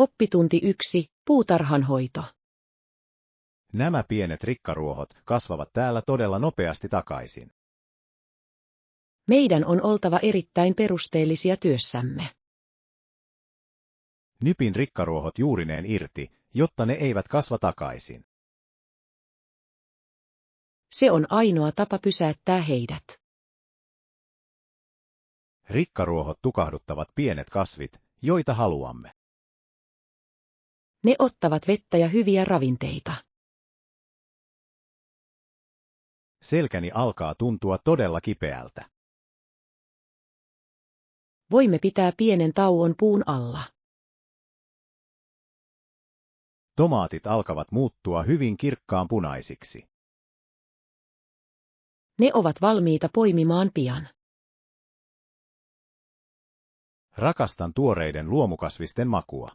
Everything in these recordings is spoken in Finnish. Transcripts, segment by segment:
Oppitunti 1. Puutarhanhoito. Nämä pienet rikkaruohot kasvavat täällä todella nopeasti takaisin. Meidän on oltava erittäin perusteellisia työssämme. Nypin rikkaruohot juurineen irti, jotta ne eivät kasva takaisin. Se on ainoa tapa pysäyttää heidät. Rikkaruohot tukahduttavat pienet kasvit, joita haluamme. Ne ottavat vettä ja hyviä ravinteita. Selkäni alkaa tuntua todella kipeältä. Voimme pitää pienen tauon puun alla. Tomaatit alkavat muuttua hyvin kirkkaan punaisiksi. Ne ovat valmiita poimimaan pian. Rakastan tuoreiden luomukasvisten makua.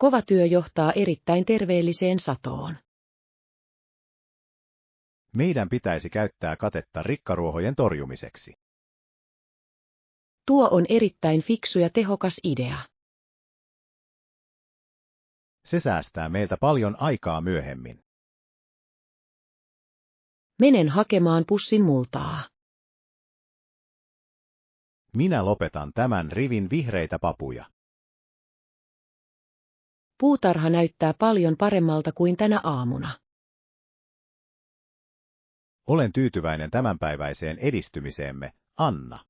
Kova työ johtaa erittäin terveelliseen satoon. Meidän pitäisi käyttää katetta rikkaruohojen torjumiseksi. Tuo on erittäin fiksu ja tehokas idea. Se säästää meiltä paljon aikaa myöhemmin. Menen hakemaan pussin multaa. Minä lopetan tämän rivin vihreitä papuja. Puutarha näyttää paljon paremmalta kuin tänä aamuna. Olen tyytyväinen tämänpäiväiseen edistymiseemme, Anna.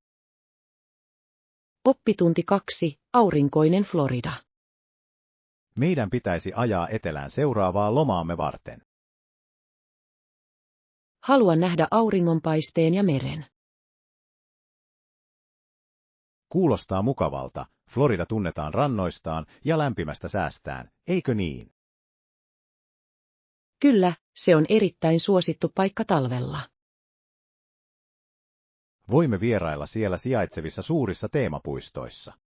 Oppitunti 2. Aurinkoinen Florida. Meidän pitäisi ajaa etelään seuraavaa lomaamme varten. Haluan nähdä auringonpaisteen ja meren. Kuulostaa mukavalta, Florida tunnetaan rannoistaan ja lämpimästä säästään, eikö niin? Kyllä, se on erittäin suosittu paikka talvella. Voimme vierailla siellä sijaitsevissa suurissa teemapuistoissa.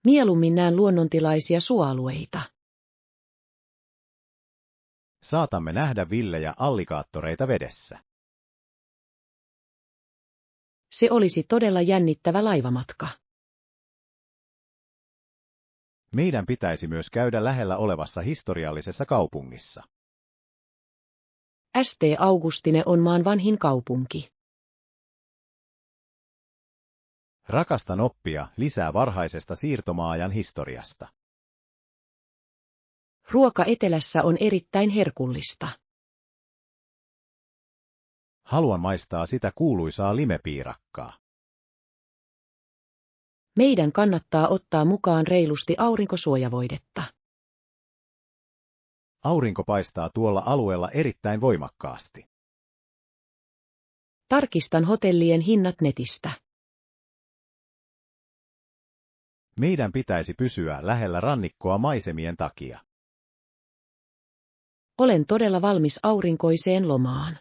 Mieluummin näen luonnontilaisia suoalueita. Saatamme nähdä villejä allikaattoreita vedessä. Se olisi todella jännittävä laivamatka. Meidän pitäisi myös käydä lähellä olevassa historiallisessa kaupungissa. St. Augustine on maan vanhin kaupunki. Rakastan oppia lisää varhaisesta siirtomaajan historiasta. Ruoka etelässä on erittäin herkullista. Haluan maistaa sitä kuuluisaa limepiirakkaa. Meidän kannattaa ottaa mukaan reilusti aurinkosuojavoidetta. Aurinko paistaa tuolla alueella erittäin voimakkaasti. Tarkistan hotellien hinnat netistä. Meidän pitäisi pysyä lähellä rannikkoa maisemien takia. Olen todella valmis aurinkoiseen lomaan.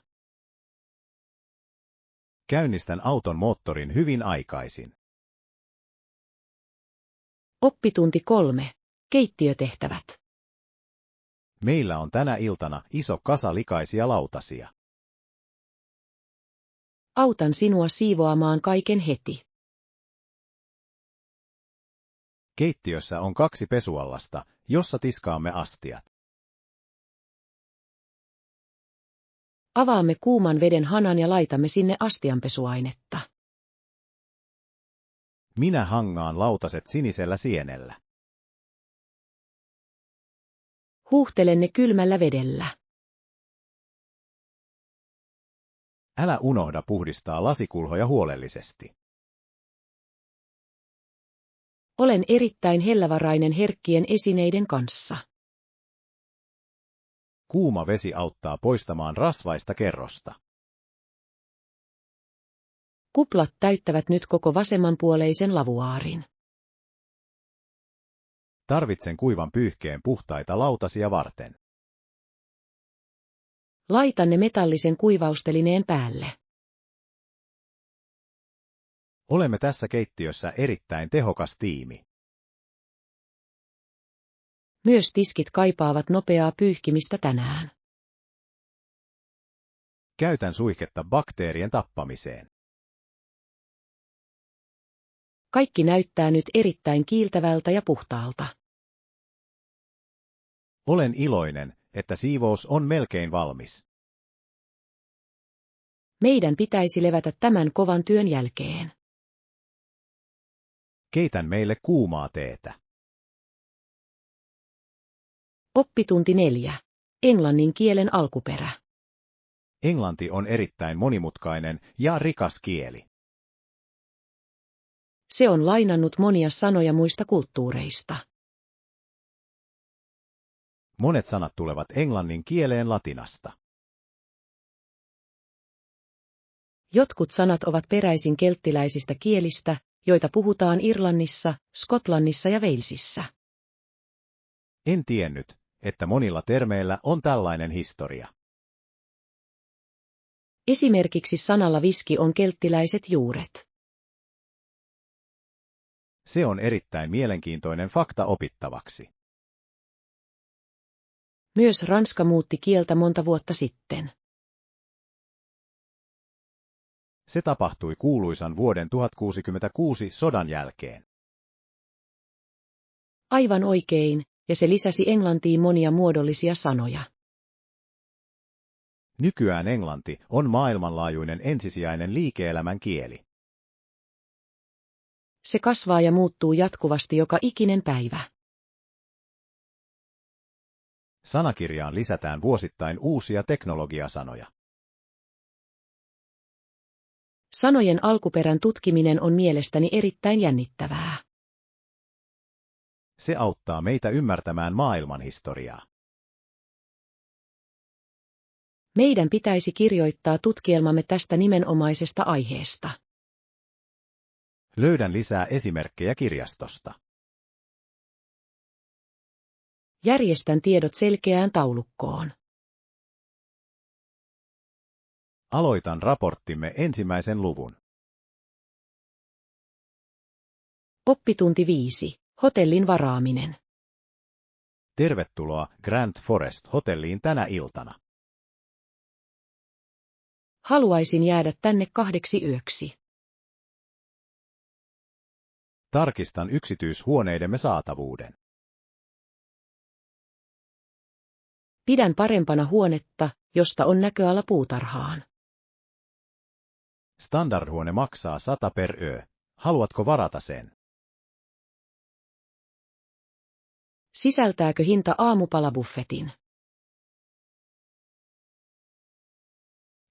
Käynnistän auton moottorin hyvin aikaisin. Oppitunti 3. Keittiötehtävät. Meillä on tänä iltana iso kasa likaisia lautasia. Autan sinua siivoamaan kaiken heti. Keittiössä on 2 pesuallasta, jossa tiskaamme astiat. Avaamme kuuman veden hanan ja laitamme sinne astianpesuainetta. Minä hangaan lautaset sinisellä sienellä. Huuhtelen ne kylmällä vedellä. Älä unohda puhdistaa lasikulhoja huolellisesti. Olen erittäin hellävarainen herkkien esineiden kanssa. Kuuma vesi auttaa poistamaan rasvaista kerrosta. Kuplat täyttävät nyt koko vasemmanpuoleisen lavuaarin. Tarvitsen kuivan pyyhkeen puhtaita lautasia varten. Laitan ne metallisen kuivaustelineen päälle. Olemme tässä keittiössä erittäin tehokas tiimi. Myös tiskit kaipaavat nopeaa pyyhkimistä tänään. Käytän suihketta bakteerien tappamiseen. Kaikki näyttää nyt erittäin kiiltävältä ja puhtaalta. Olen iloinen, että siivous on melkein valmis. Meidän pitäisi levätä tämän kovan työn jälkeen. Keitän meille kuumaa teetä. Oppitunti 4. Englannin kielen alkuperä. Englanti on erittäin monimutkainen ja rikas kieli. Se on lainannut monia sanoja muista kulttuureista. Monet sanat tulevat englannin kieleen latinasta. Jotkut sanat ovat peräisin kelttiläisistä kielistä, joita puhutaan Irlannissa, Skotlannissa ja Walesissa. En tiennyt, että monilla termeillä on tällainen historia. Esimerkiksi sanalla viski on kelttiläiset juuret. Se on erittäin mielenkiintoinen fakta opittavaksi. Myös Ranska muutti kieltä monta vuotta sitten. Se tapahtui kuuluisan vuoden 1066 sodan jälkeen. Aivan oikein, ja se lisäsi englantiin monia muodollisia sanoja. Nykyään englanti on maailmanlaajuinen ensisijainen liike-elämän kieli. Se kasvaa ja muuttuu jatkuvasti joka ikinen päivä. Sanakirjaan lisätään vuosittain uusia teknologiasanoja. Sanojen alkuperän tutkiminen on mielestäni erittäin jännittävää. Se auttaa meitä ymmärtämään maailmanhistoriaa. Meidän pitäisi kirjoittaa tutkielmamme tästä nimenomaisesta aiheesta. Löydän lisää esimerkkejä kirjastosta. Järjestän tiedot selkeään taulukkoon. Aloitan raporttimme ensimmäisen luvun. Oppitunti 5. Hotellin varaaminen. Tervetuloa Grand Forest Hotelliin tänä iltana. Haluaisin jäädä tänne 2 yöksi. Tarkistan yksityishuoneidemme saatavuuden. Pidän parempana huonetta, josta on näköala puutarhaan. Standardhuone maksaa 100 per yö. Haluatko varata sen? Sisältääkö hinta aamupalabuffetin?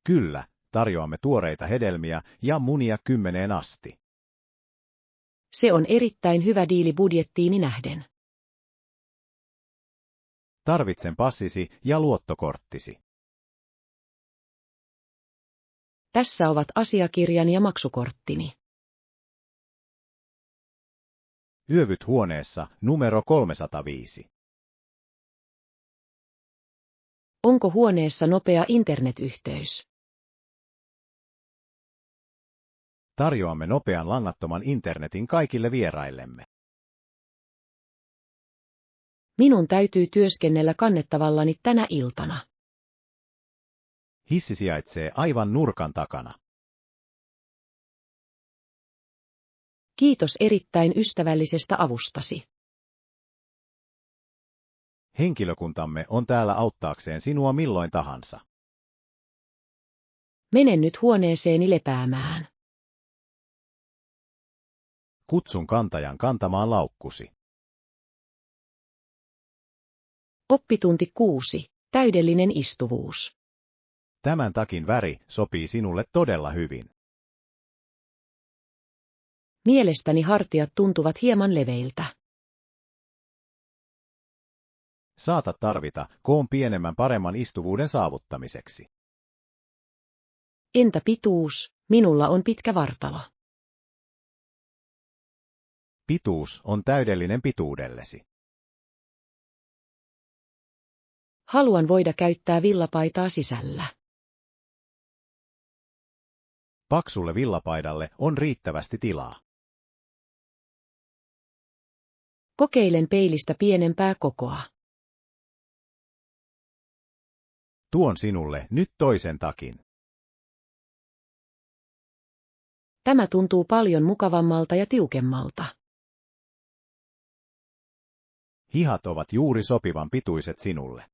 Kyllä, tarjoamme tuoreita hedelmiä ja munia 10 asti. Se on erittäin hyvä diili budjettiini nähden. Tarvitsen passisi ja luottokorttisi. Tässä ovat asiakirjani ja maksukorttini. Yövyt huoneessa numero 305. Onko huoneessa nopea internetyhteys? Tarjoamme nopean langattoman internetin kaikille vieraillemme. Minun täytyy työskennellä kannettavallani tänä iltana. Hissi sijaitsee aivan nurkan takana. Kiitos erittäin ystävällisestä avustasi. Henkilökuntamme on täällä auttaakseen sinua milloin tahansa. Menen nyt huoneeseeni lepäämään. Kutsun kantajan kantamaan laukkusi. Oppitunti 6. Täydellinen istuvuus. Tämän takin väri sopii sinulle todella hyvin. Mielestäni hartiat tuntuvat hieman leveiltä. Saatat tarvita koon pienemmän paremman istuvuuden saavuttamiseksi. Entä pituus? Minulla on pitkä vartalo. Pituus on täydellinen pituudellesi. Haluan voida käyttää villapaitaa sisällä. Paksulle villapaidalle on riittävästi tilaa. Kokeilen peilistä pienempää kokoa. Tuon sinulle nyt toisen takin. Tämä tuntuu paljon mukavammalta ja tiukemmalta. Hihat ovat juuri sopivan pituiset sinulle.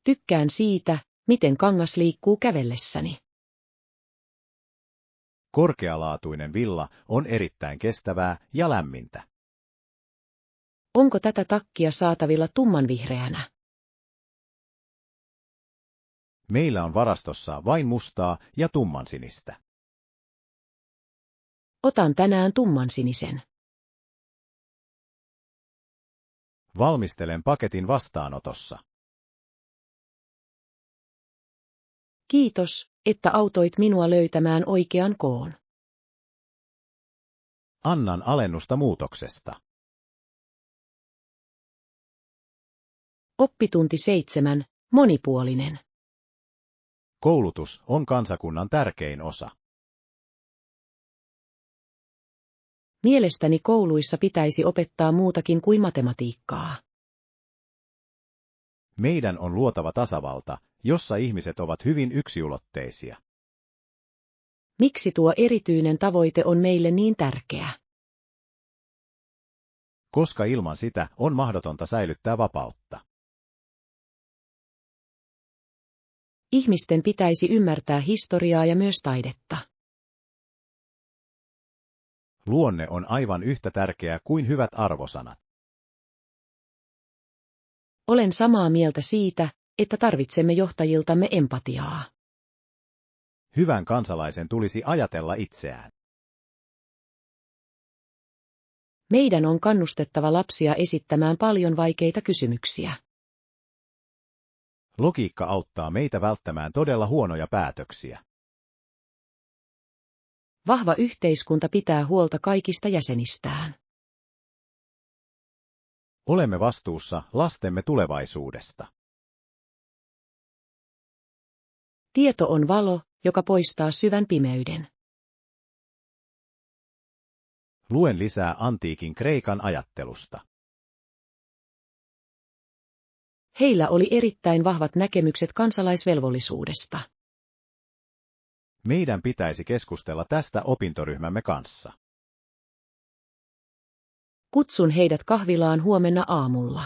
Tykkään siitä, miten kangas liikkuu kävellessäni. Korkealaatuinen villa on erittäin kestävää ja lämmintä. Onko tätä takkia saatavilla tummanvihreänä? Meillä on varastossa vain mustaa ja tummansinistä. Otan tänään tummansinisen. Valmistelen paketin vastaanotossa. Kiitos, että autoit minua löytämään oikean koon. Annan alennusta muutoksesta. Oppitunti 7. Monipuolinen. Koulutus on kansakunnan tärkein osa. Mielestäni kouluissa pitäisi opettaa muutakin kuin matematiikkaa. Meidän on luotava tasavalta, jossa ihmiset ovat hyvin yksiulotteisia. Miksi tuo erityinen tavoite on meille niin tärkeä? Koska ilman sitä on mahdotonta säilyttää vapautta. Ihmisten pitäisi ymmärtää historiaa ja myös taidetta. Luonne on aivan yhtä tärkeä kuin hyvät arvosanat. Olen samaa mieltä siitä, että tarvitsemme johtajiltamme empatiaa. Hyvän kansalaisen tulisi ajatella itseään. Meidän on kannustettava lapsia esittämään paljon vaikeita kysymyksiä. Logiikka auttaa meitä välttämään todella huonoja päätöksiä. Vahva yhteiskunta pitää huolta kaikista jäsenistään. Olemme vastuussa lastemme tulevaisuudesta. Tieto on valo, joka poistaa syvän pimeyden. Luen lisää antiikin Kreikan ajattelusta. Heillä oli erittäin vahvat näkemykset kansalaisvelvollisuudesta. Meidän pitäisi keskustella tästä opintoryhmämme kanssa. Kutsun heidät kahvilaan huomenna aamulla.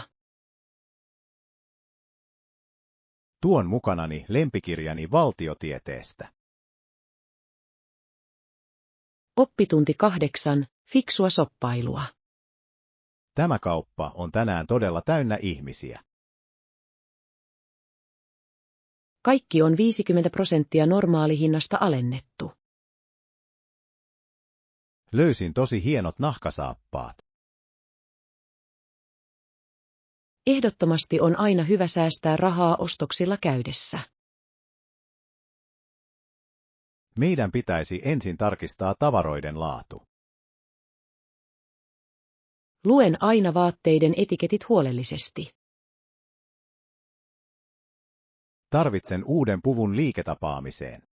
Tuon mukanani lempikirjani valtiotieteestä. Oppitunti 8. Fiksua soppailua. Tämä kauppa on tänään todella täynnä ihmisiä. Kaikki on 50% normaalihinnasta alennettu. Löysin tosi hienot nahkasaappaat. Ehdottomasti on aina hyvä säästää rahaa ostoksilla käydessä. Meidän pitäisi ensin tarkistaa tavaroiden laatu. Luen aina vaatteiden etiketit huolellisesti. Tarvitsen uuden puvun liiketapaamiseen.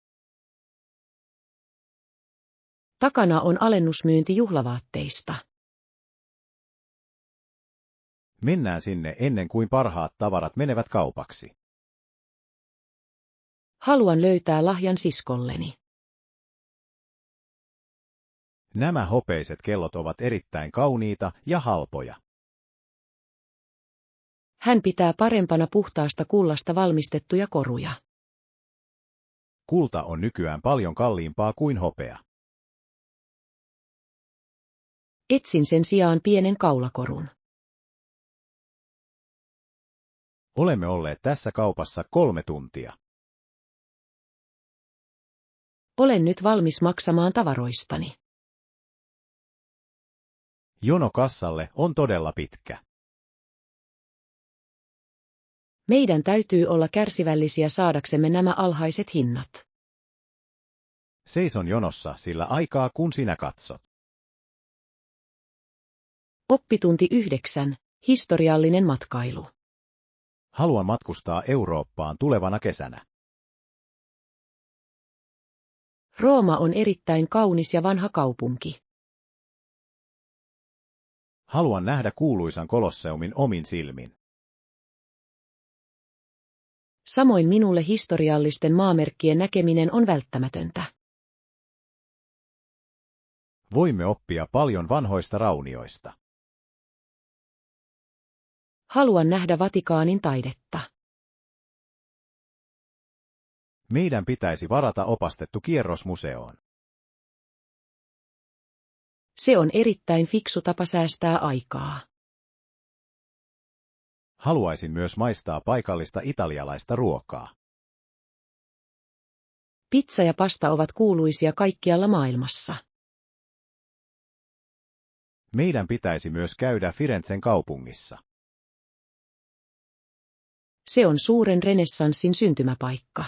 Takana on alennusmyynti juhlavaatteista. Mennään sinne ennen kuin parhaat tavarat menevät kaupaksi. Haluan löytää lahjan siskolleni. Nämä hopeiset kellot ovat erittäin kauniita ja halpoja. Hän pitää parempana puhtaasta kullasta valmistettuja koruja. Kulta on nykyään paljon kalliimpaa kuin hopea. Etsin sen sijaan pienen kaulakorun. Olemme olleet tässä kaupassa 3 tuntia. Olen nyt valmis maksamaan tavaroistani. Jono kassalle on todella pitkä. Meidän täytyy olla kärsivällisiä saadaksemme nämä alhaiset hinnat. Seison jonossa sillä aikaa kun sinä katsot. Oppitunti 9. Historiallinen matkailu. Haluan matkustaa Eurooppaan tulevana kesänä. Rooma on erittäin kaunis ja vanha kaupunki. Haluan nähdä kuuluisan Kolosseumin omin silmin. Samoin minulle historiallisten maamerkkien näkeminen on välttämätöntä. Voimme oppia paljon vanhoista raunioista. Haluan nähdä Vatikaanin taidetta. Meidän pitäisi varata opastettu kierros museoon. Se on erittäin fiksu tapa säästää aikaa. Haluaisin myös maistaa paikallista italialaista ruokaa. Pizza ja pasta ovat kuuluisia kaikkialla maailmassa. Meidän pitäisi myös käydä Firenzen kaupungissa. Se on suuren renessanssin syntymäpaikka.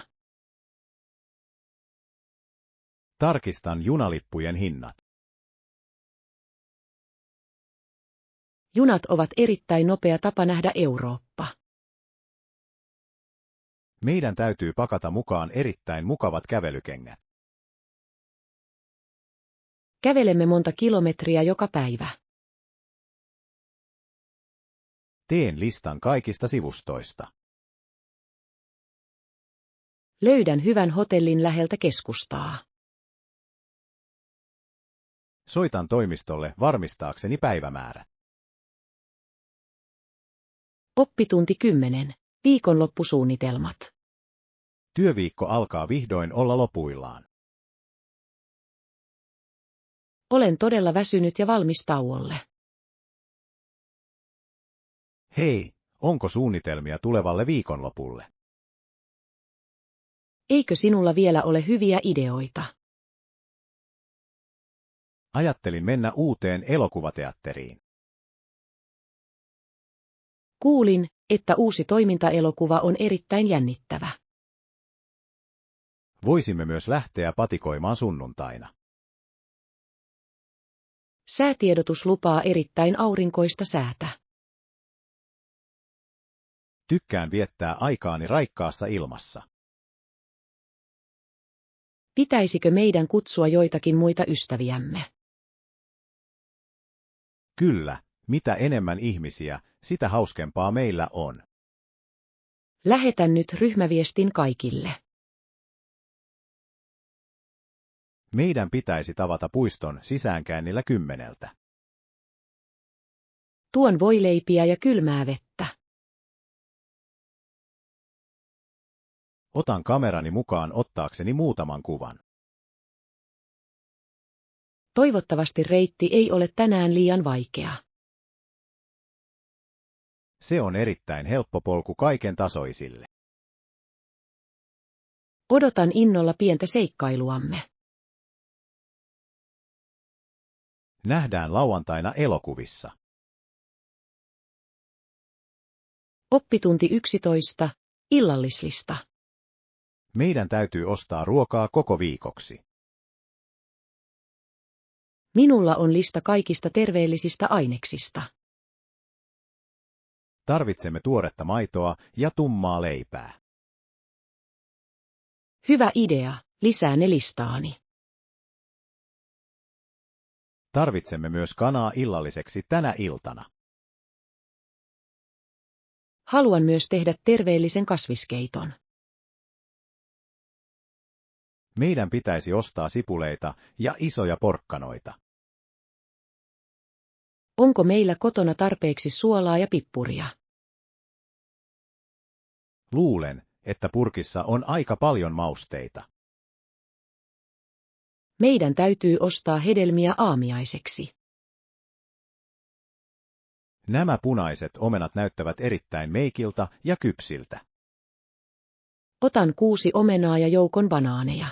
Tarkistan junalippujen hinnat. Junat ovat erittäin nopea tapa nähdä Eurooppa. Meidän täytyy pakata mukaan erittäin mukavat kävelykengät. Kävelemme monta kilometriä joka päivä. Teen listan kaikista sivustoista. Löydän hyvän hotellin läheltä keskustaa. Soitan toimistolle varmistaakseni päivämäärä. Oppitunti 10. Viikonloppusuunnitelmat. Työviikko alkaa vihdoin olla lopuillaan. Olen todella väsynyt ja valmis tauolle. Hei, onko suunnitelmia tulevalle viikonlopulle? Eikö sinulla vielä ole hyviä ideoita? Ajattelin mennä uuteen elokuvateatteriin. Kuulin, että uusi toimintaelokuva on erittäin jännittävä. Voisimme myös lähteä patikoimaan sunnuntaina. Säätiedotus lupaa erittäin aurinkoista säätä. Tykkään viettää aikaani raikkaassa ilmassa. Pitäisikö meidän kutsua joitakin muita ystäviämme? Kyllä, mitä enemmän ihmisiä, sitä hauskempaa meillä on. Lähetän nyt ryhmäviestin kaikille. Meidän pitäisi tavata puiston sisäänkäynnillä 10. Tuon voileipiä ja kylmää vettä. Otan kamerani mukaan ottaakseni muutaman kuvan. Toivottavasti reitti ei ole tänään liian vaikea. Se on erittäin helppo polku kaiken tasoisille. Odotan innolla pientä seikkailuamme. Nähdään lauantaina elokuvissa. Oppitunti 11. Illallislista. Meidän täytyy ostaa ruokaa koko viikoksi. Minulla on lista kaikista terveellisistä aineksista. Tarvitsemme tuoretta maitoa ja tummaa leipää. Hyvä idea, lisää ne listaani. Tarvitsemme myös kanaa illalliseksi tänä iltana. Haluan myös tehdä terveellisen kasviskeiton. Meidän pitäisi ostaa sipuleita ja isoja porkkanoita. Onko meillä kotona tarpeeksi suolaa ja pippuria? Luulen, että purkissa on aika paljon mausteita. Meidän täytyy ostaa hedelmiä aamiaiseksi. Nämä punaiset omenat näyttävät erittäin meikiltä ja kypsiltä. Otan 6 omenaa ja joukon banaaneja.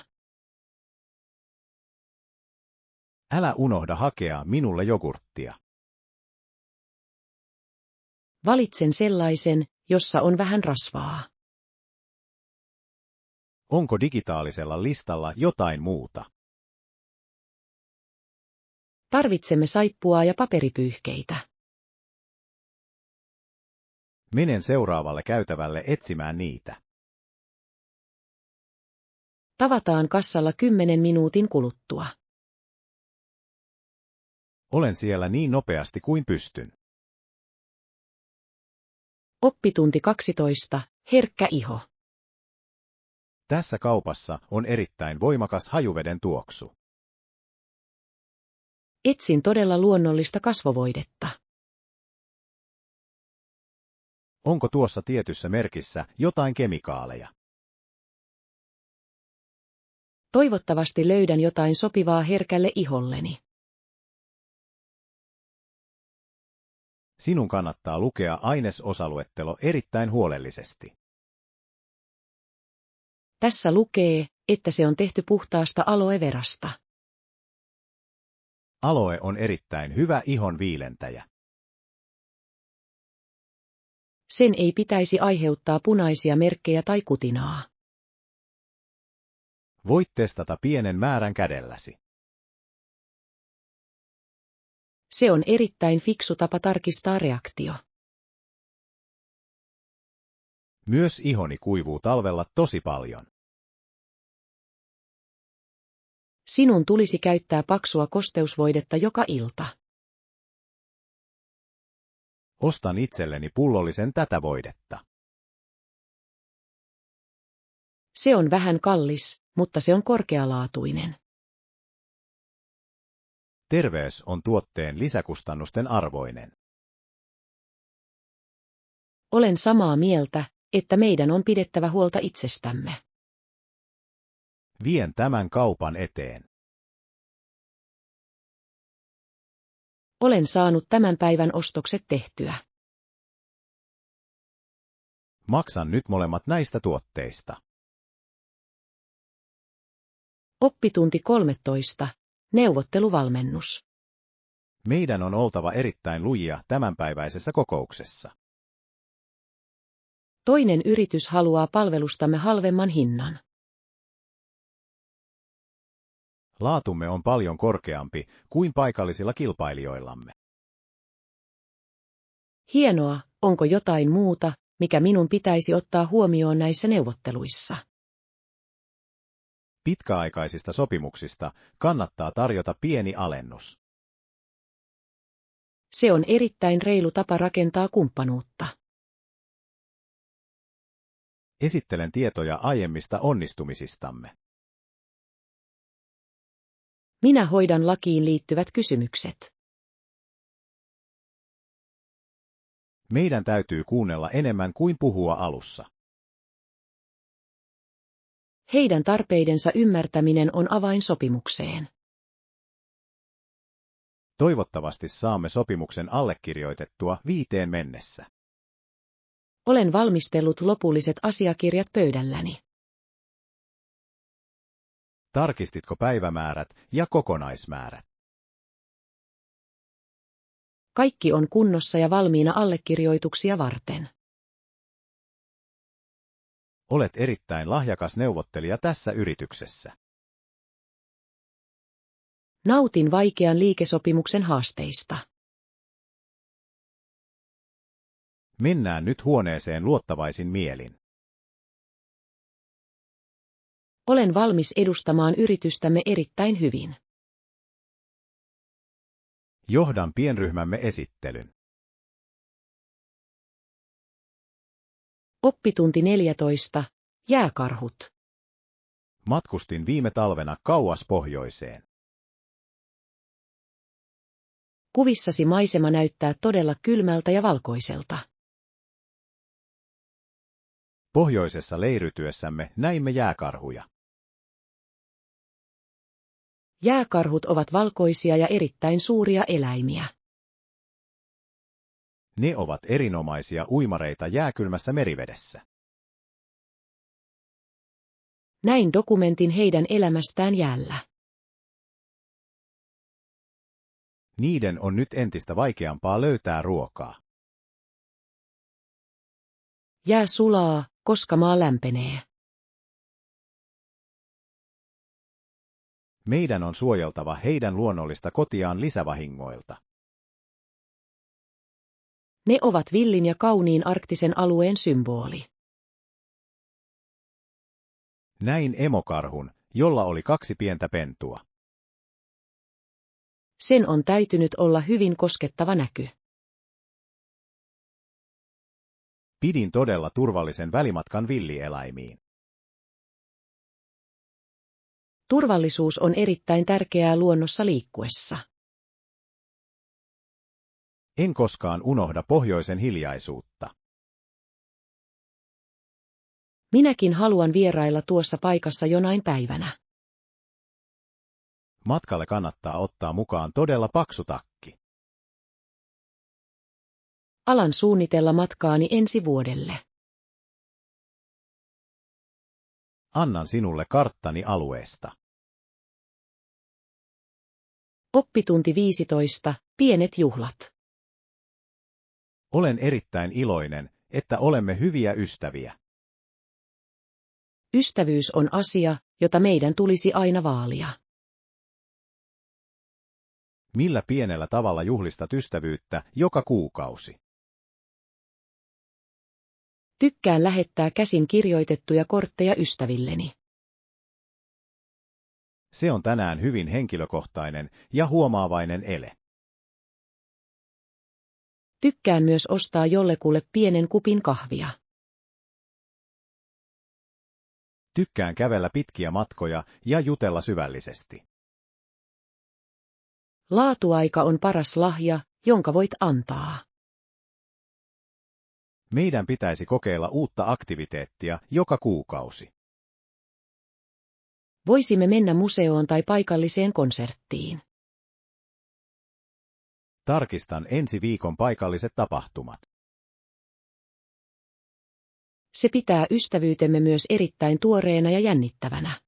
Älä unohda hakea minulle jogurttia. Valitsen sellaisen, jossa on vähän rasvaa. Onko digitaalisella listalla jotain muuta? Tarvitsemme saippuaa ja paperipyyhkeitä. Menen seuraavalle käytävälle etsimään niitä. Tavataan kassalla 10 minuutin kuluttua. Olen siellä niin nopeasti kuin pystyn. Oppitunti 12. Herkkä iho. Tässä kaupassa on erittäin voimakas hajuveden tuoksu. Etsin todella luonnollista kasvovoidetta. Onko tuossa tietyssä merkissä jotain kemikaaleja? Toivottavasti löydän jotain sopivaa herkälle iholleni. Sinun kannattaa lukea ainesosaluettelo erittäin huolellisesti. Tässä lukee, että se on tehty puhtaasta aloe verasta. Aloe on erittäin hyvä ihon viilentäjä. Sen ei pitäisi aiheuttaa punaisia merkkejä tai kutinaa. Voit testata pienen määrän kädelläsi. Se on erittäin fiksu tapa tarkistaa reaktio. Myös ihoni kuivuu talvella tosi paljon. Sinun tulisi käyttää paksua kosteusvoidetta joka ilta. Ostan itselleni pullollisen tätä voidetta. Se on vähän kallis, mutta se on korkealaatuinen. Terveys on tuotteen lisäkustannusten arvoinen. Olen samaa mieltä, että meidän on pidettävä huolta itsestämme. Vien tämän kaupan eteen. Olen saanut tämän päivän ostokset tehtyä. Maksan nyt molemmat näistä tuotteista. Oppitunti 13. Neuvotteluvalmennus. Meidän on oltava erittäin lujia tämänpäiväisessä kokouksessa. Toinen yritys haluaa palvelustamme halvemman hinnan. Laatumme on paljon korkeampi kuin paikallisilla kilpailijoillamme. Hienoa, onko jotain muuta, mikä minun pitäisi ottaa huomioon näissä neuvotteluissa? Pitkäaikaisista sopimuksista kannattaa tarjota pieni alennus. Se on erittäin reilu tapa rakentaa kumppanuutta. Esittelen tietoja aiemmista onnistumisistamme. Minä hoidan lakiin liittyvät kysymykset. Meidän täytyy kuunnella enemmän kuin puhua alussa. Heidän tarpeidensa ymmärtäminen on avain sopimukseen. Toivottavasti saamme sopimuksen allekirjoitettua 5 mennessä. Olen valmistellut lopulliset asiakirjat pöydälläni. Tarkistitko päivämäärät ja kokonaismäärät? Kaikki on kunnossa ja valmiina allekirjoituksia varten. Olet erittäin lahjakas neuvottelija tässä yrityksessä. Nautin vaikean liikesopimuksen haasteista. Mennään nyt huoneeseen luottavaisin mielin. Olen valmis edustamaan yritystämme erittäin hyvin. Johdan pienryhmämme esittelyn. Oppitunti 14. Jääkarhut. Matkustin viime talvena kauas pohjoiseen. Kuvissasi maisema näyttää todella kylmältä ja valkoiselta. Pohjoisessa leirytyessämme näimme jääkarhuja. Jääkarhut ovat valkoisia ja erittäin suuria eläimiä. Ne ovat erinomaisia uimareita jääkylmässä merivedessä. Näin dokumentin heidän elämästään jäällä. Niiden on nyt entistä vaikeampaa löytää ruokaa. Jää sulaa, koska maa lämpenee. Meidän on suojeltava heidän luonnollista kotiaan lisävahingoilta. Ne ovat villin ja kauniin arktisen alueen symboli. Näin emokarhun, jolla oli 2 pientä pentua. Sen on täytynyt olla hyvin koskettava näky. Pidin todella turvallisen välimatkan villieläimiin. Turvallisuus on erittäin tärkeää luonnossa liikkuessa. En koskaan unohda pohjoisen hiljaisuutta. Minäkin haluan vierailla tuossa paikassa jonain päivänä. Matkalle kannattaa ottaa mukaan todella paksu takki. Alan suunnitella matkaani ensi vuodelle. Annan sinulle karttani alueesta. Oppitunti 15. Pienet juhlat. Olen erittäin iloinen, että olemme hyviä ystäviä. Ystävyys on asia, jota meidän tulisi aina vaalia. Millä pienellä tavalla juhlistat ystävyyttä joka kuukausi? Tykkään lähettää käsin kirjoitettuja kortteja ystävilleni. Se on tänään hyvin henkilökohtainen ja huomaavainen ele. Tykkään myös ostaa jollekulle pienen kupin kahvia. Tykkään kävellä pitkiä matkoja ja jutella syvällisesti. Laatuaika on paras lahja, jonka voit antaa. Meidän pitäisi kokeilla uutta aktiviteettia joka kuukausi. Voisimme mennä museoon tai paikalliseen konserttiin. Tarkistan ensi viikon paikalliset tapahtumat. Se pitää ystävyytemme myös erittäin tuoreena ja jännittävänä.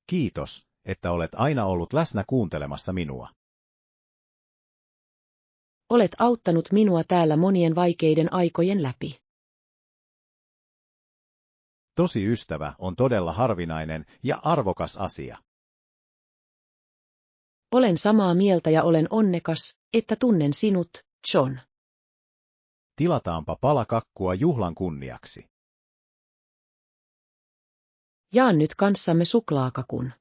Kiitos, että olet aina ollut läsnä kuuntelemassa minua. Olet auttanut minua täällä monien vaikeiden aikojen läpi. Tosi ystävä on todella harvinainen ja arvokas asia. Olen samaa mieltä ja olen onnekas, että tunnen sinut, John. Tilataanpa pala kakkua juhlan kunniaksi. Jaan nyt kanssamme suklaakakun.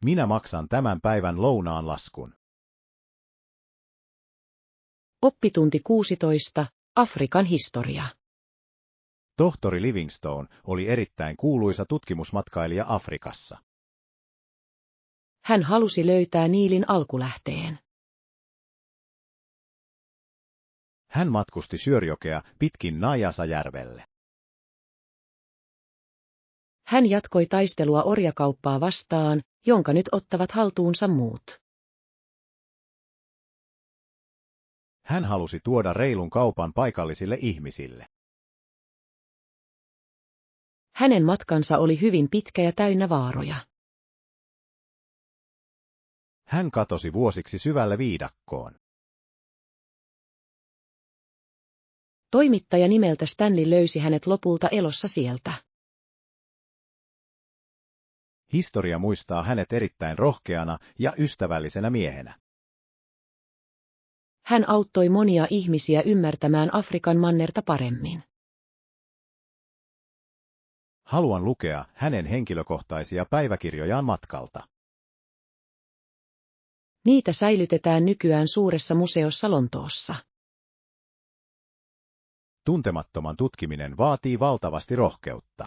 Minä maksan tämän päivän lounaan laskun. Oppitunti 16. Afrikan historia. Tohtori Livingstone oli erittäin kuuluisa tutkimusmatkailija Afrikassa. Hän halusi löytää Niilin alkulähteen. Hän matkusti Syörjokea pitkin Najasajärvelle. Hän jatkoi taistelua orjakauppaa vastaan, jonka nyt ottavat haltuunsa muut. Hän halusi tuoda reilun kaupan paikallisille ihmisille. Hänen matkansa oli hyvin pitkä ja täynnä vaaroja. Hän katosi vuosiksi syvälle viidakkoon. Toimittaja nimeltä Stanley löysi hänet lopulta elossa sieltä. Historia muistaa hänet erittäin rohkeana ja ystävällisenä miehenä. Hän auttoi monia ihmisiä ymmärtämään Afrikan mannerta paremmin. Haluan lukea hänen henkilökohtaisia päiväkirjojaan matkalta. Niitä säilytetään nykyään suuressa museossa Lontoossa. Tuntemattoman tutkiminen vaatii valtavasti rohkeutta.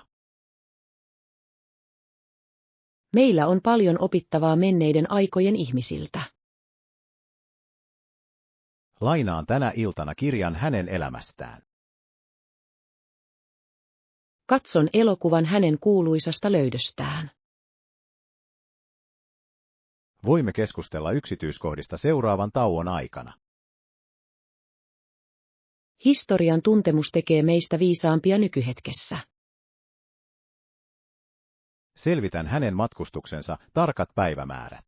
Meillä on paljon opittavaa menneiden aikojen ihmisiltä. Lainaan tänä iltana kirjan hänen elämästään. Katson elokuvan hänen kuuluisasta löydöstään. Voimme keskustella yksityiskohdista seuraavan tauon aikana. Historian tuntemus tekee meistä viisaampia nykyhetkessä. Selvitän hänen matkustuksensa tarkat päivämäärät.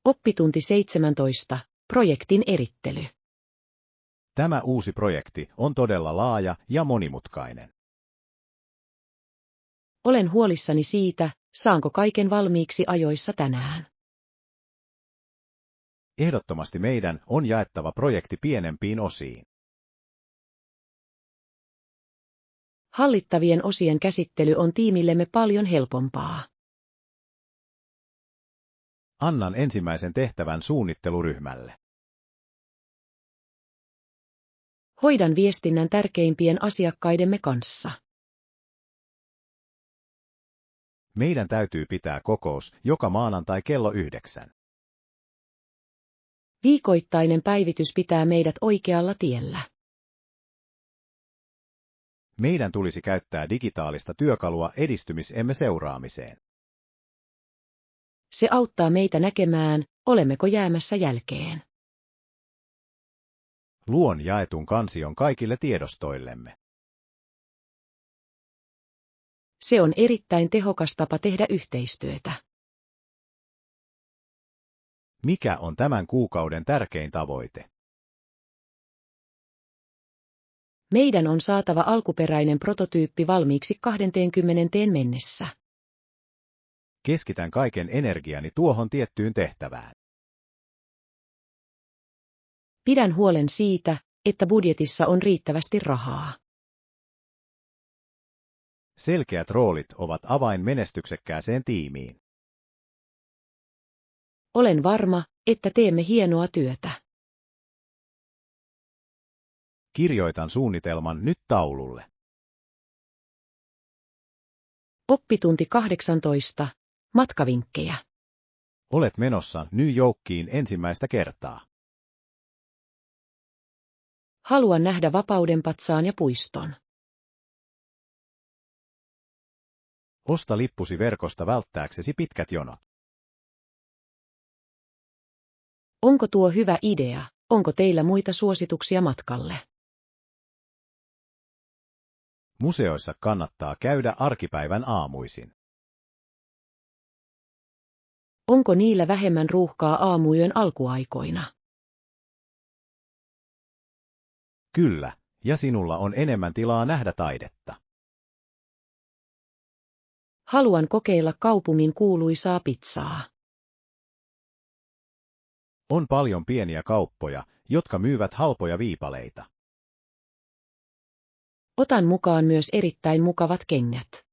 Oppitunti 17. Projektin erittely. Tämä uusi projekti on todella laaja ja monimutkainen. Olen huolissani siitä, saanko kaiken valmiiksi ajoissa tänään. Ehdottomasti meidän on jaettava projekti pienempiin osiin. Hallittavien osien käsittely on tiimillemme paljon helpompaa. Annan ensimmäisen tehtävän suunnitteluryhmälle. Hoidan viestinnän tärkeimpien asiakkaidemme kanssa. Meidän täytyy pitää kokous joka maanantai kello 9. Viikoittainen päivitys pitää meidät oikealla tiellä. Meidän tulisi käyttää digitaalista työkalua edistymisemme seuraamiseen. Se auttaa meitä näkemään, olemmeko jäämässä jälkeen. Luon jaetun kansion kaikille tiedostoillemme. Se on erittäin tehokas tapa tehdä yhteistyötä. Mikä on tämän kuukauden tärkein tavoite? Meidän on saatava alkuperäinen prototyyppi valmiiksi 20 mennessä. Keskitän kaiken energiani tuohon tiettyyn tehtävään. Pidän huolen siitä, että budjetissa on riittävästi rahaa. Selkeät roolit ovat avain menestyksekkääseen tiimiin. Olen varma, että teemme hienoa työtä. Kirjoitan suunnitelman nyt taululle. Oppitunti 18. Matkavinkkejä. Olet menossa New Yorkiin ensimmäistä kertaa. Haluan nähdä Vapaudenpatsaan ja puiston. Osta lippusi verkosta välttääksesi pitkät jonot. Onko tuo hyvä idea? Onko teillä muita suosituksia matkalle? Museoissa kannattaa käydä arkipäivän aamuisin. Onko niillä vähemmän ruuhkaa aamuyön alkuaikoina? Kyllä, ja sinulla on enemmän tilaa nähdä taidetta. Haluan kokeilla kaupungin kuuluisaa pizzaa. On paljon pieniä kauppoja, jotka myyvät halpoja viipaleita. Otan mukaan myös erittäin mukavat kengät.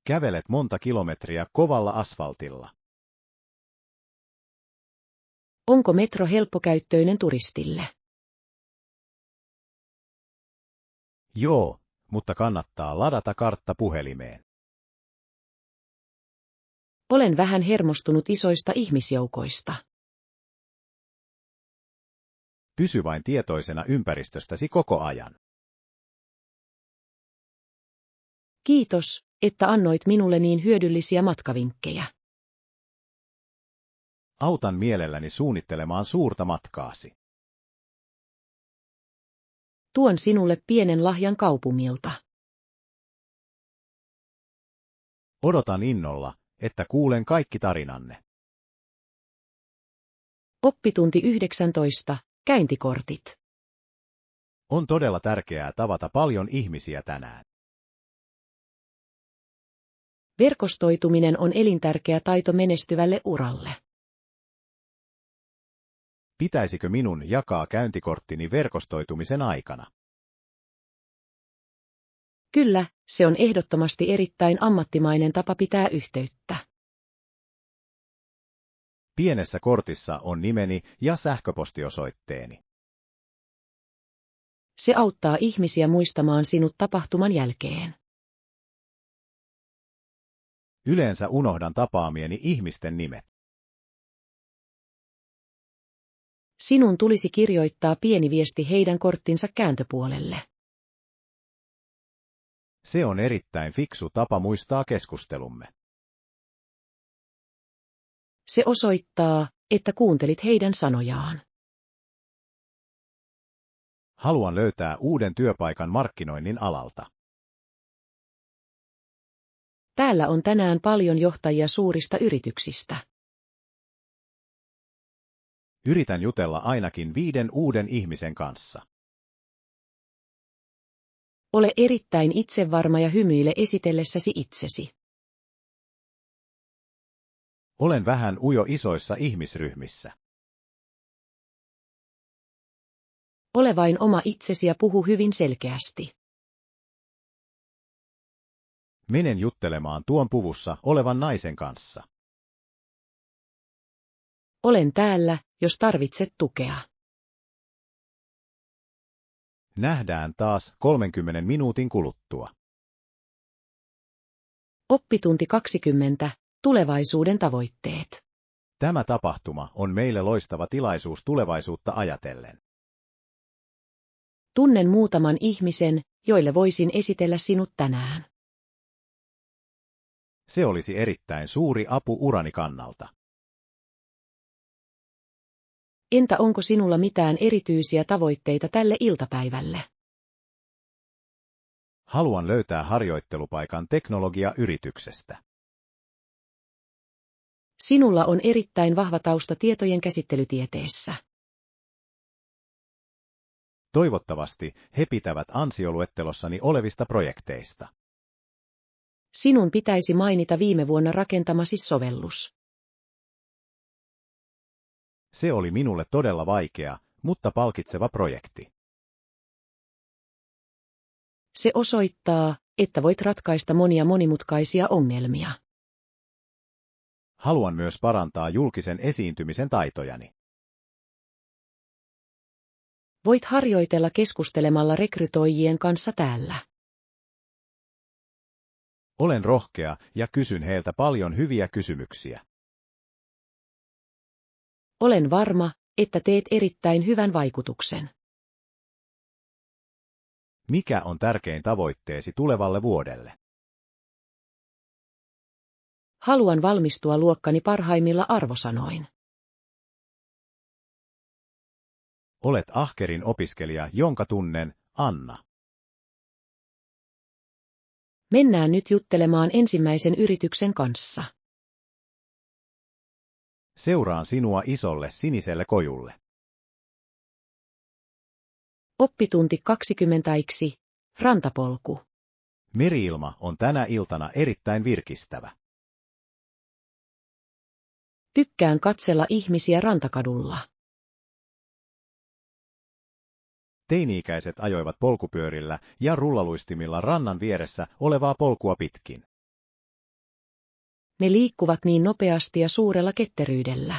Kävelet monta kilometriä kovalla asfaltilla. Onko metro helppokäyttöinen turistille? Joo, mutta kannattaa ladata kartta puhelimeen. Olen vähän hermostunut isoista ihmisjoukoista. Pysy vain tietoisena ympäristöstäsi koko ajan. Kiitos, että annoit minulle niin hyödyllisiä matkavinkkejä. Autan mielelläni suunnittelemaan suurta matkaasi. Tuon sinulle pienen lahjan kaupungilta. Odotan innolla, että kuulen kaikki tarinanne. Oppitunti 19. Käyntikortit. On todella tärkeää tavata paljon ihmisiä tänään. Verkostoituminen on elintärkeä taito menestyvälle uralle. Pitäisikö minun jakaa käyntikorttini verkostoitumisen aikana? Kyllä, se on ehdottomasti erittäin ammattimainen tapa pitää yhteyttä. Pienessä kortissa on nimeni ja sähköpostiosoitteeni. Se auttaa ihmisiä muistamaan sinut tapahtuman jälkeen. Yleensä unohdan tapaamieni ihmisten nimet. Sinun tulisi kirjoittaa pieni viesti heidän korttinsa kääntöpuolelle. Se on erittäin fiksu tapa muistaa keskustelumme. Se osoittaa, että kuuntelit heidän sanojaan. Haluan löytää uuden työpaikan markkinoinnin alalta. Täällä on tänään paljon johtajia suurista yrityksistä. Yritän jutella ainakin 5 uuden ihmisen kanssa. Ole erittäin itsevarma ja hymyile esitellessäsi itsesi. Olen vähän ujo isoissa ihmisryhmissä. Ole vain oma itsesi ja puhu hyvin selkeästi. Menen juttelemaan tuon puvussa olevan naisen kanssa. Olen täällä, jos tarvitset tukea. Nähdään taas 30 minuutin kuluttua. Oppitunti 20. Tulevaisuuden tavoitteet. Tämä tapahtuma on meille loistava tilaisuus tulevaisuutta ajatellen. Tunnen muutaman ihmisen, joille voisin esitellä sinut tänään. Se olisi erittäin suuri apu urani kannalta. Entä onko sinulla mitään erityisiä tavoitteita tälle iltapäivälle? Haluan löytää harjoittelupaikan teknologiayrityksestä. Sinulla on erittäin vahva tausta tietojen käsittelytieteessä. Toivottavasti he pitävät ansioluettelossani olevista projekteista. Sinun pitäisi mainita viime vuonna rakentamasi sovellus. Se oli minulle todella vaikea, mutta palkitseva projekti. Se osoittaa, että voit ratkaista monia monimutkaisia ongelmia. Haluan myös parantaa julkisen esiintymisen taitojani. Voit harjoitella keskustelemalla rekrytoijien kanssa täällä. Olen rohkea ja kysyn heiltä paljon hyviä kysymyksiä. Olen varma, että teet erittäin hyvän vaikutuksen. Mikä on tärkein tavoitteesi tulevalle vuodelle? Haluan valmistua luokkani parhaimmilla arvosanoin. Olet ahkerin opiskelija, jonka tunnen, Anna. Mennään nyt juttelemaan ensimmäisen yrityksen kanssa. Seuraan sinua isolle siniselle kojulle. Oppitunti 20. Rantapolku. Meriilma on tänä iltana erittäin virkistävä. Tykkään katsella ihmisiä rantakadulla. Teini-ikäiset ajoivat polkupyörillä ja rullaluistimilla rannan vieressä olevaa polkua pitkin. Ne liikkuvat niin nopeasti ja suurella ketteryydellä.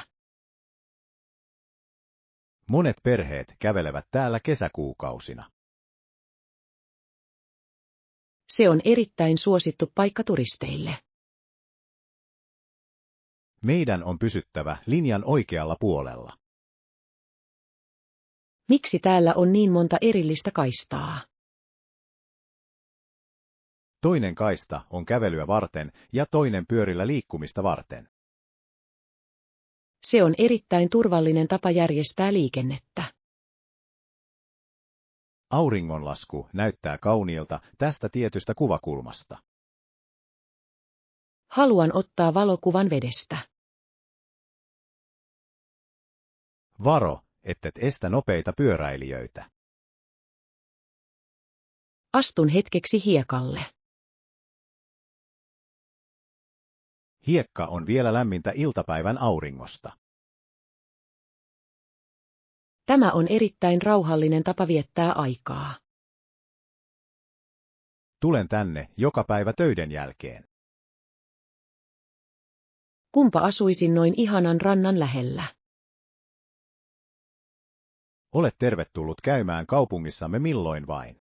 Monet perheet kävelevät täällä kesäkuukausina. Se on erittäin suosittu paikka turisteille. Meidän on pysyttävä linjan oikealla puolella. Miksi täällä on niin monta erillistä kaistaa? Toinen kaista on kävelyä varten ja toinen pyörillä liikkumista varten. Se on erittäin turvallinen tapa järjestää liikennettä. Auringonlasku näyttää kauniilta tästä tietystä kuvakulmasta. Haluan ottaa valokuvan vedestä. Varo, ettet estä nopeita pyöräilijöitä. Astun hetkeksi hiekalle. Hiekka on vielä lämmintä iltapäivän auringosta. Tämä on erittäin rauhallinen tapa viettää aikaa. Tulen tänne joka päivä töiden jälkeen. Kumpa asuisin noin ihanan rannan lähellä. Olet tervetullut käymään kaupungissamme milloin vain.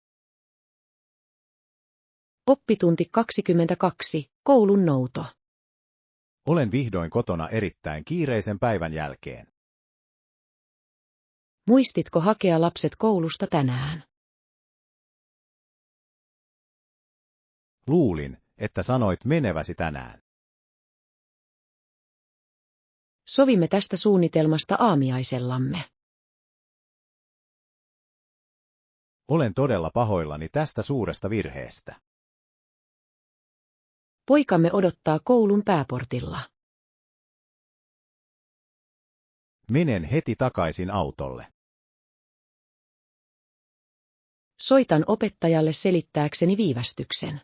Oppitunti 22. Koulun nouto. Olen vihdoin kotona erittäin kiireisen päivän jälkeen. Muistitko hakea lapset koulusta tänään? Luulin, että sanoit meneväsi tänään. Sovimme tästä suunnitelmasta aamiaisellamme. Olen todella pahoillani tästä suuresta virheestä. Poikamme odottaa koulun pääportilla. Menen heti takaisin autolle. Soitan opettajalle selittääkseni viivästyksen.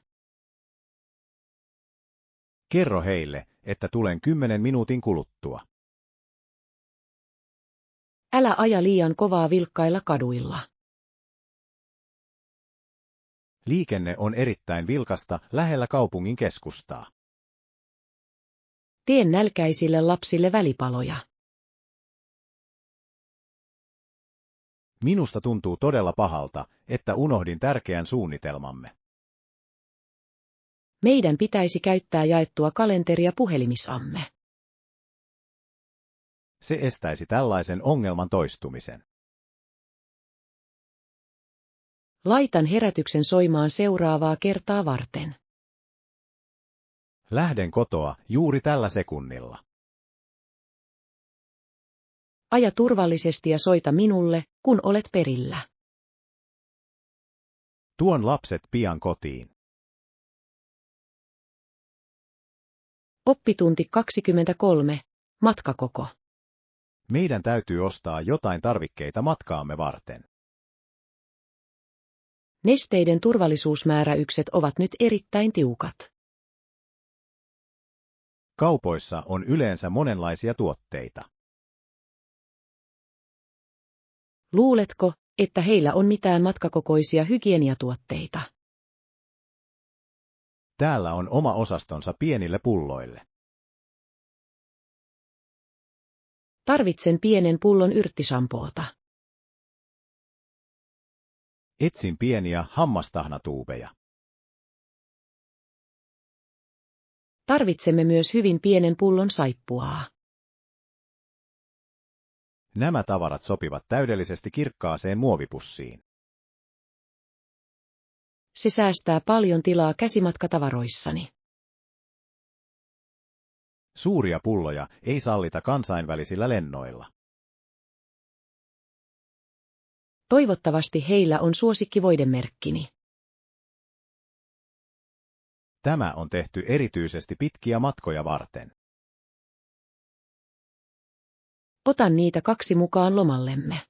Kerro heille, että tulen 10 minuutin kuluttua. Älä aja liian kovaa vilkkailla kaduilla. Liikenne on erittäin vilkasta lähellä kaupungin keskustaa. Teen nälkäisille lapsille välipaloja. Minusta tuntuu todella pahalta, että unohdin tärkeän suunnitelmamme. Meidän pitäisi käyttää jaettua kalenteria puhelimissamme. Se estäisi tällaisen ongelman toistumisen. Laitan herätyksen soimaan seuraavaa kertaa varten. Lähden kotoa juuri tällä sekunnilla. Aja turvallisesti ja soita minulle, kun olet perillä. Tuon lapset pian kotiin. Oppitunti 23. Matkakoko. Meidän täytyy ostaa jotain tarvikkeita matkaamme varten. Nesteiden turvallisuusmääräykset ovat nyt erittäin tiukat. Kaupoissa on yleensä monenlaisia tuotteita. Luuletko, että heillä on mitään matkakokoisia hygieniatuotteita? Täällä on oma osastonsa pienille pulloille. Tarvitsen pienen pullon yrttisampoota. Etsin pieniä hammastahnatuubeja. Tarvitsemme myös hyvin pienen pullon saippuaa. Nämä tavarat sopivat täydellisesti kirkkaaseen muovipussiin. Se säästää paljon tilaa käsimatkatavaroissani. Suuria pulloja ei sallita kansainvälisillä lennoilla. Toivottavasti heillä on suosikkivoidemerkkini. Tämä on tehty erityisesti pitkiä matkoja varten. Otan niitä 2 mukaan lomallemme.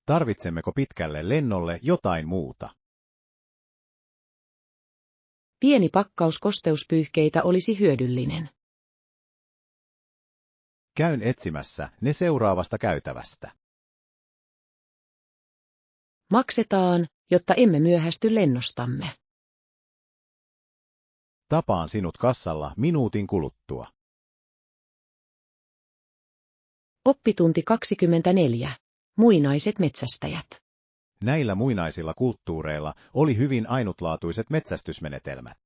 Tarvitsemmeko pitkälle lennolle jotain muuta? Pieni pakkaus kosteuspyyhkeitä olisi hyödyllinen. Käyn etsimässä ne seuraavasta käytävästä. Maksetaan, jotta emme myöhästy lennostamme. Tapaan sinut kassalla minuutin kuluttua. Oppitunti 24. Muinaiset metsästäjät. Näillä muinaisilla kulttuureilla oli hyvin ainutlaatuiset metsästysmenetelmät.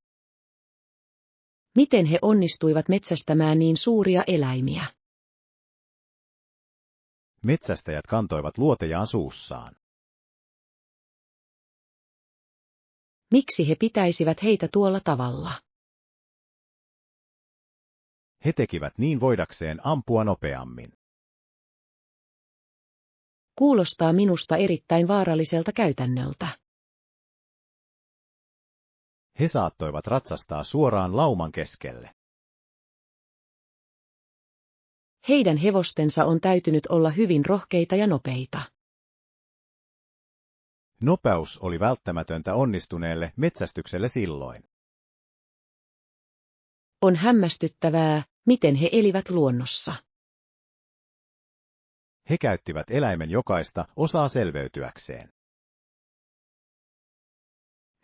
Miten he onnistuivat metsästämään niin suuria eläimiä? Metsästäjät kantoivat luotejaan suussaan. Miksi he pitäisivät heitä tuolla tavalla? He tekivät niin voidakseen ampua nopeammin. Kuulostaa minusta erittäin vaaralliselta käytännöltä. He saattoivat ratsastaa suoraan lauman keskelle. Heidän hevostensa on täytynyt olla hyvin rohkeita ja nopeita. Nopeus oli välttämätöntä onnistuneelle metsästykselle silloin. On hämmästyttävää, miten he elivät luonnossa. He käyttivät eläimen jokaista osaa selveytyäkseen.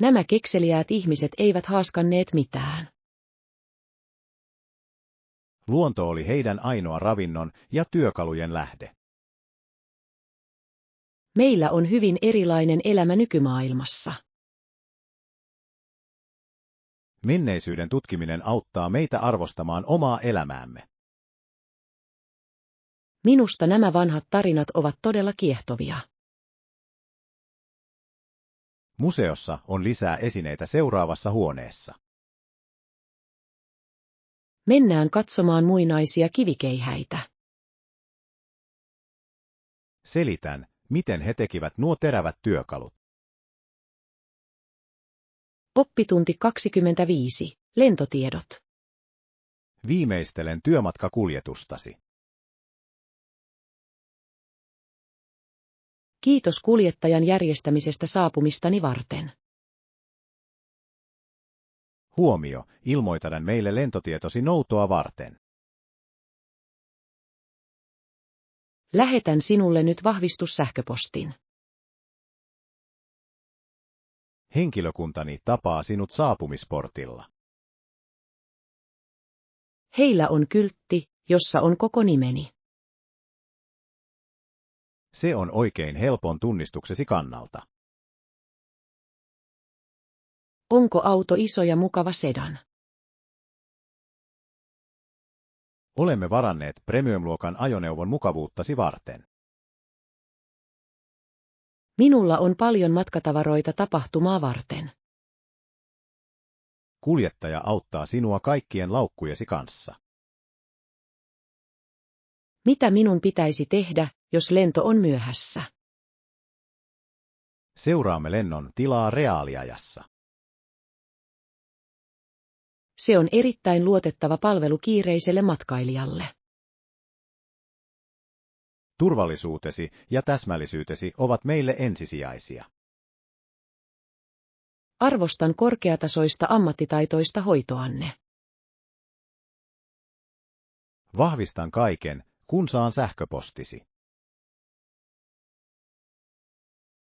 Nämä kekseliäät ihmiset eivät haaskanneet mitään. Luonto oli heidän ainoa ravinnon ja työkalujen lähde. Meillä on hyvin erilainen elämä nykymaailmassa. Menneisyyden tutkiminen auttaa meitä arvostamaan omaa elämäämme. Minusta nämä vanhat tarinat ovat todella kiehtovia. Museossa on lisää esineitä seuraavassa huoneessa. Mennään katsomaan muinaisia kivikeihäitä. Selitän, miten he tekivät nuo terävät työkalut. Oppitunti 25. Lentotiedot. Viimeistelen työmatkakuljetustasi. Kiitos kuljettajan järjestämisestä saapumistani varten. Huomio, ilmoitan meille lentotietosi noutoa varten. Lähetän sinulle nyt vahvistussähköpostin. Henkilökuntani tapaa sinut saapumisportilla. Heillä on kyltti, jossa on koko nimeni. Se on oikein helpon tunnistuksesi kannalta. Onko auto iso ja mukava sedan? Olemme varanneet premium-luokan ajoneuvon mukavuuttasi varten. Minulla on paljon matkatavaroita tapahtumaa varten. Kuljettaja auttaa sinua kaikkien laukkujesi kanssa. Mitä minun pitäisi tehdä, jos lento on myöhässä? Seuraamme lennon tilaa reaaliajassa. Se on erittäin luotettava palvelu kiireiselle matkailijalle. Turvallisuutesi ja täsmällisyytesi ovat meille ensisijaisia. Arvostan korkeatasoista ammattitaitoista hoitoanne. Vahvistan kaiken, kun saan sähköpostisi.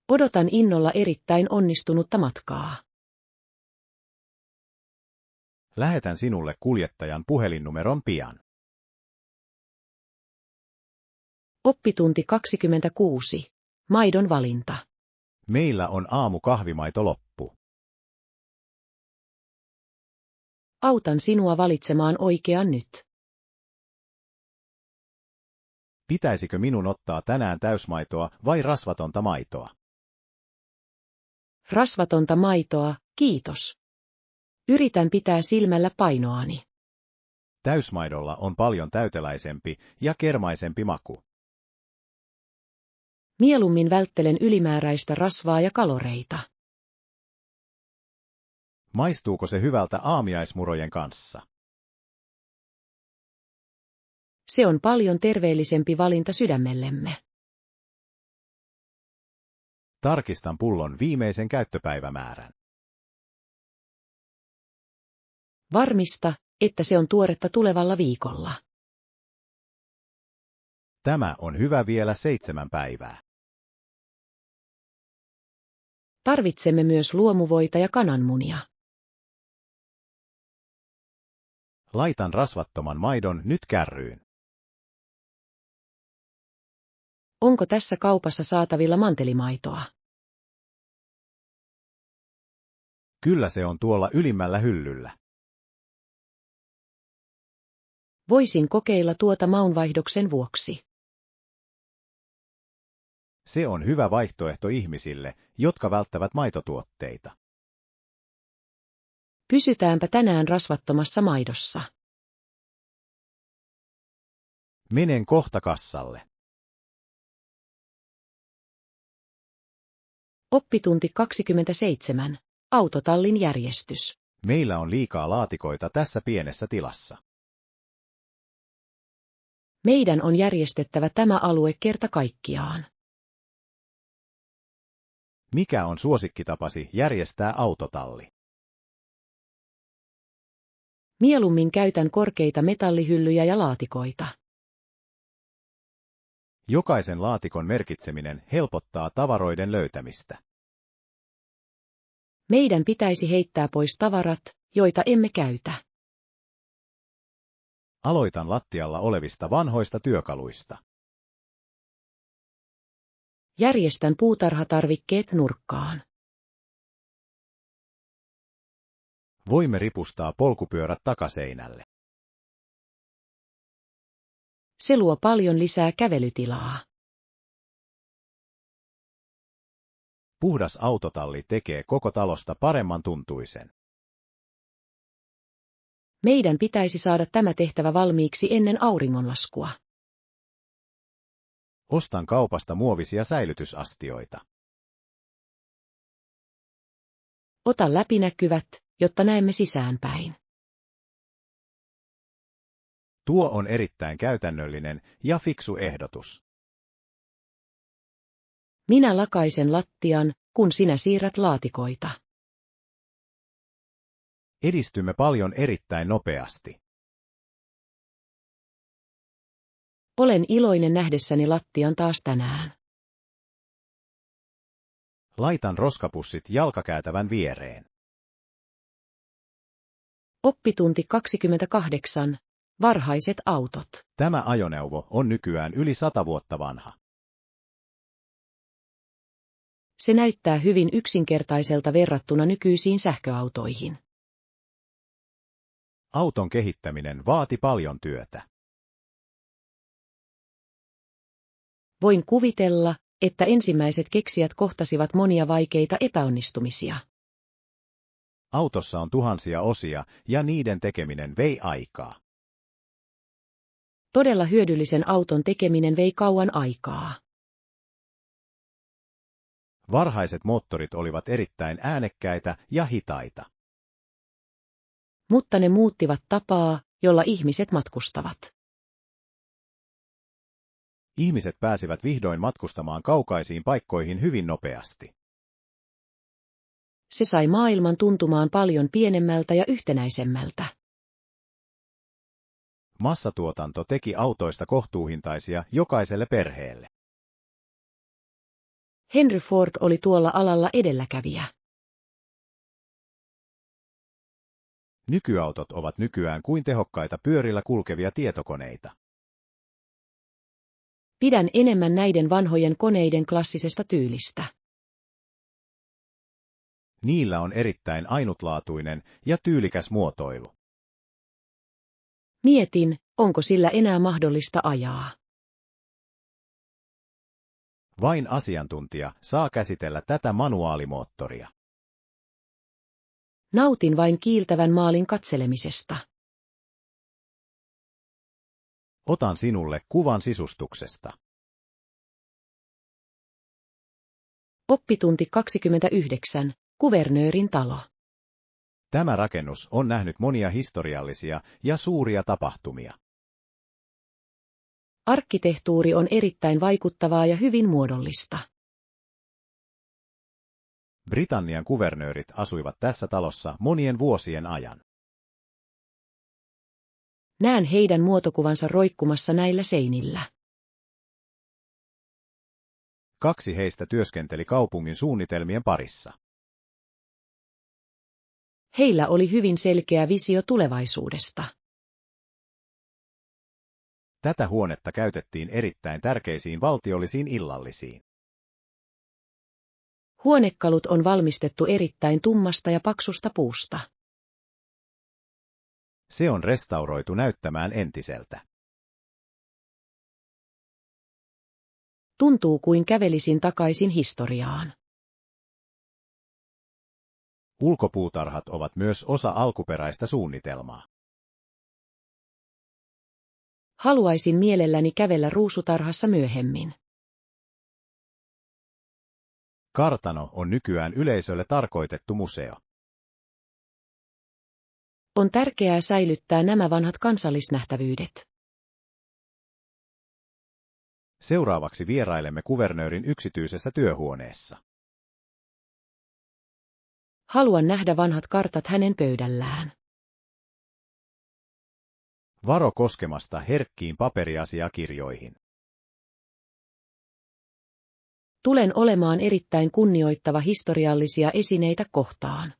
Odotan innolla erittäin onnistunutta matkaa. Lähetän sinulle kuljettajan puhelinnumeron pian. Oppitunti 26. Maidon valinta. Meillä on aamukahvimaito loppu. Autan sinua valitsemaan oikean nyt. Pitäisikö minun ottaa tänään täysmaitoa vai rasvatonta maitoa? Rasvatonta maitoa, kiitos. Yritän pitää silmällä painoani. Täysmaidolla on paljon täyteläisempi ja kermaisempi maku. Mieluummin välttelen ylimääräistä rasvaa ja kaloreita. Maistuuko se hyvältä aamiaismurojen kanssa? Se on paljon terveellisempi valinta sydämellemme. Tarkistan pullon viimeisen käyttöpäivämäärän. Varmista, että se on tuoretta tulevalla viikolla. Tämä on hyvä vielä 7 päivää. Tarvitsemme myös luomuvoita ja kananmunia. Laitan rasvattoman maidon nyt kärryyn. Onko tässä kaupassa saatavilla mantelimaitoa? Kyllä se on tuolla ylimmällä hyllyllä. Voisin kokeilla tuota maunvaihdoksen vuoksi. Se on hyvä vaihtoehto ihmisille, jotka välttävät maitotuotteita. Pysytäänpä tänään rasvattomassa maidossa. Menen kohta kassalle. Oppitunti 27. Autotallin järjestys. Meillä on liikaa laatikoita tässä pienessä tilassa. Meidän on järjestettävä tämä alue kerta kaikkiaan. Mikä on suosikkitapasi järjestää autotalli? Mieluummin käytän korkeita metallihyllyjä ja laatikoita. Jokaisen laatikon merkitseminen helpottaa tavaroiden löytämistä. Meidän pitäisi heittää pois tavarat, joita emme käytä. Aloitan lattialla olevista vanhoista työkaluista. Järjestän puutarhatarvikkeet nurkkaan. Voimme ripustaa polkupyörät takaseinälle. Se luo paljon lisää kävelytilaa. Puhdas autotalli tekee koko talosta paremman tuntuisen. Meidän pitäisi saada tämä tehtävä valmiiksi ennen auringonlaskua. Ostan kaupasta muovisia säilytysastioita. Ota läpinäkyvät, jotta näemme sisäänpäin. Tuo on erittäin käytännöllinen ja fiksu ehdotus. Minä lakaisen lattian, kun sinä siirrät laatikoita. Edistymme paljon erittäin nopeasti. Olen iloinen nähdessäni lattian taas tänään. Laitan roskapussit jalkakäytävän viereen. Oppitunti 28. Varhaiset autot. Tämä ajoneuvo on nykyään yli 100 vuotta vanha. Se näyttää hyvin yksinkertaiselta verrattuna nykyisiin sähköautoihin. Auton kehittäminen vaati paljon työtä. Voin kuvitella, että ensimmäiset keksijät kohtasivat monia vaikeita epäonnistumisia. Autossa on tuhansia osia, ja niiden tekeminen vei aikaa. Todella hyödyllisen auton tekeminen vei kauan aikaa. Varhaiset moottorit olivat erittäin äänekkäitä ja hitaita. Mutta ne muuttivat tapaa, jolla ihmiset matkustavat. Ihmiset pääsivät vihdoin matkustamaan kaukaisiin paikkoihin hyvin nopeasti. Se sai maailman tuntumaan paljon pienemmältä ja yhtenäisemmältä. Massatuotanto teki autoista kohtuuhintaisia jokaiselle perheelle. Henry Ford oli tuolla alalla edelläkävijä. Nykyautot ovat nykyään kuin tehokkaita pyörillä kulkevia tietokoneita. Pidän enemmän näiden vanhojen koneiden klassisesta tyylistä. Niillä on erittäin ainutlaatuinen ja tyylikäs muotoilu. Mietin, onko sillä enää mahdollista ajaa. Vain asiantuntija saa käsitellä tätä manuaalimoottoria. Nautin vain kiiltävän maalin katselemisesta. Otan sinulle kuvan sisustuksesta. Oppitunti 29. Kuvernöörin talo. Tämä rakennus on nähnyt monia historiallisia ja suuria tapahtumia. Arkkitehtuuri on erittäin vaikuttavaa ja hyvin muodollista. Britannian kuvernöörit asuivat tässä talossa monien vuosien ajan. Näen heidän muotokuvansa roikkumassa näillä seinillä. 2 heistä työskenteli kaupungin suunnitelmien parissa. Heillä oli hyvin selkeä visio tulevaisuudesta. Tätä huonetta käytettiin erittäin tärkeisiin valtiollisiin illallisiin. Huonekalut on valmistettu erittäin tummasta ja paksusta puusta. Se on restauroitu näyttämään entiseltä. Tuntuu kuin kävelisin takaisin historiaan. Ulkopuutarhat ovat myös osa alkuperäistä suunnitelmaa. Haluaisin mielelläni kävellä ruusutarhassa myöhemmin. Kartano on nykyään yleisölle tarkoitettu museo. On tärkeää säilyttää nämä vanhat kansallisnähtävyydet. Seuraavaksi vierailemme kuvernöörin yksityisessä työhuoneessa. Haluan nähdä vanhat kartat hänen pöydällään. Varo koskemasta herkkiin paperiasiakirjoihin. Tulen olemaan erittäin kunnioittava historiallisia esineitä kohtaan.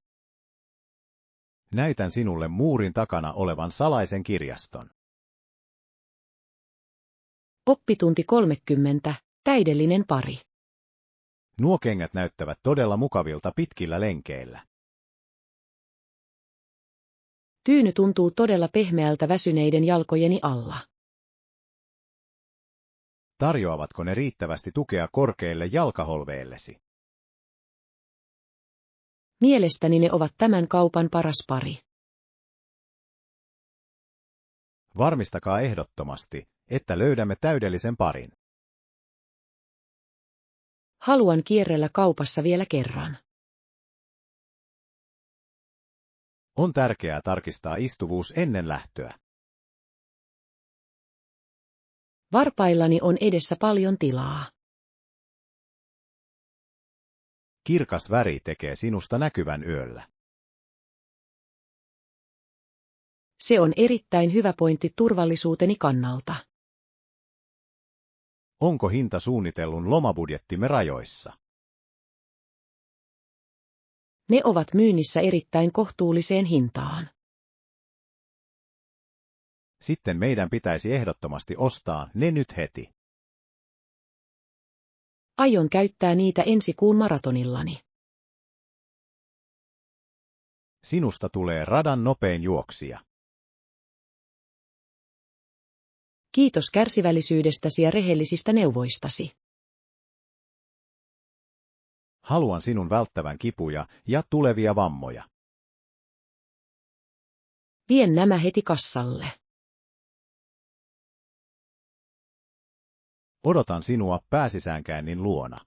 Näytän sinulle muurin takana olevan salaisen kirjaston. Oppitunti 30. Täydellinen pari. Nuo kengät näyttävät todella mukavilta pitkillä lenkeillä. Tyyny tuntuu todella pehmeältä väsyneiden jalkojeni alla. Tarjoavatko ne riittävästi tukea korkeille jalkaholveillesi? Mielestäni ne ovat tämän kaupan paras pari. Varmistakaa ehdottomasti, että löydämme täydellisen parin. Haluan kierrellä kaupassa vielä kerran. On tärkeää tarkistaa istuvuus ennen lähtöä. Varpaillani on edessä paljon tilaa. Kirkas väri tekee sinusta näkyvän yöllä. Se on erittäin hyvä pointti turvallisuuteni kannalta. Onko hinta suunnitellun lomabudjettimme rajoissa? Ne ovat myynnissä erittäin kohtuulliseen hintaan. Sitten meidän pitäisi ehdottomasti ostaa ne nyt heti. Aion käyttää niitä ensi kuun maratonillani. Sinusta tulee radan nopein juoksija. Kiitos kärsivällisyydestäsi ja rehellisistä neuvoistasi. Haluan sinun välttävän kipuja ja tulevia vammoja. Vien nämä heti kassalle. Odotan sinua pääsisäänkäynnin luona.